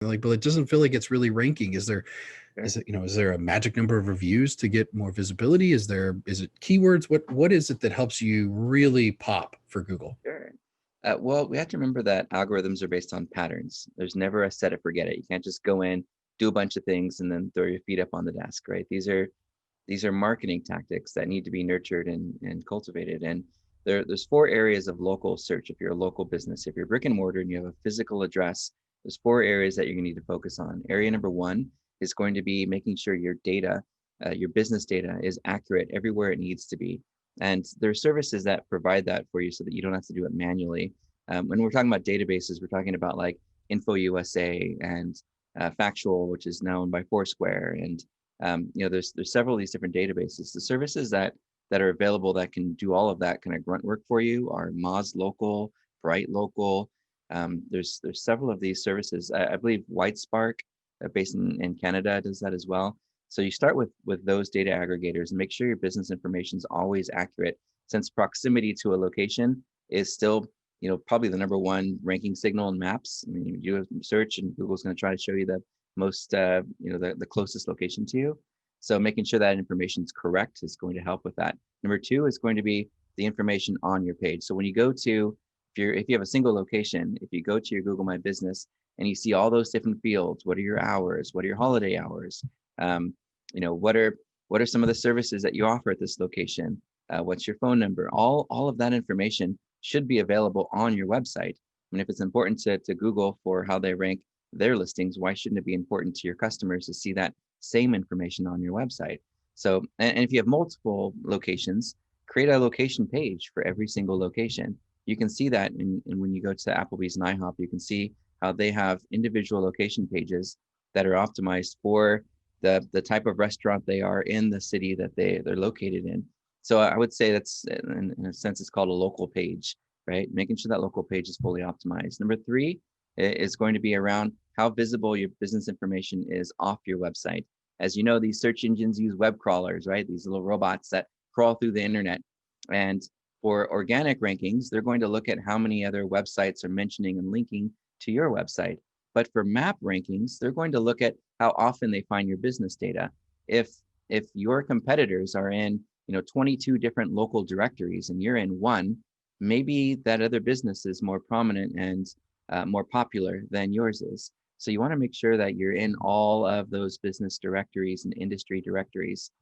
like, but it doesn't feel like it's really ranking. Sure. Is there a magic number of reviews to get more visibility? Is it keywords? What is it that helps you really pop for Google? Sure. Well, we have to remember that algorithms are based on patterns. There's never a set it, forget it. You can't just go in, do a bunch of things, and then throw your feet up on the desk, right? These are marketing tactics that need to be nurtured and cultivated. And there's four areas of local search. If you're a local business, if you're brick and mortar and you have a physical address, there's four areas that you're going to need to focus on. Area number one is going to be making sure your data, your business data, is accurate everywhere it needs to be. And there are services that provide that for you so that you don't have to do it manually. When we're talking about databases, we're talking about like InfoUSA and Factual, which is now owned by Foursquare, and there's several of these different databases. The services that are available that can do all of that kind of grunt work for you are Moz Local, Bright Local. There's several of these services. I believe WhiteSpark, based in Canada, does that as well. So you start with those data aggregators and make sure your business information is always accurate, since proximity to a location is still probably the number one ranking signal in maps. I mean, you do a search and Google's going to try to show you the most the closest location to you. So making sure that information is correct is going to help with that. Number two is going to be the information on your page. So when you go to, if you have a single location, if you go to your Google My Business and you see all those different fields, what are your hours, what are your holiday hours, um, what are some of the services that you offer at this location, what's your phone number, all of that information should be available on your website. I mean, if it's important to Google for how they rank their listings, why shouldn't it be important to your customers to see that same information on your website? So, and if you have multiple locations, create a location page for every single location. You can see that when you go to Applebee's and IHOP, you can see how they have individual location pages that are optimized for the type of restaurant they are in the city that they're located in. So I would say that's, in a sense, it's called a local page, right? Making sure that local page is fully optimized. Number three is going to be around how visible your business information is off your website. As you know, these search engines use web crawlers, right? These little robots that crawl through the internet. And for organic rankings, they're going to look at how many other websites are mentioning and linking to your website. But for map rankings, they're going to look at how often they find your business data. If your competitors are in 22 different local directories and you're in one, maybe that other business is more prominent and more popular than yours is. So you want to make sure that you're in all of those business directories and industry directories.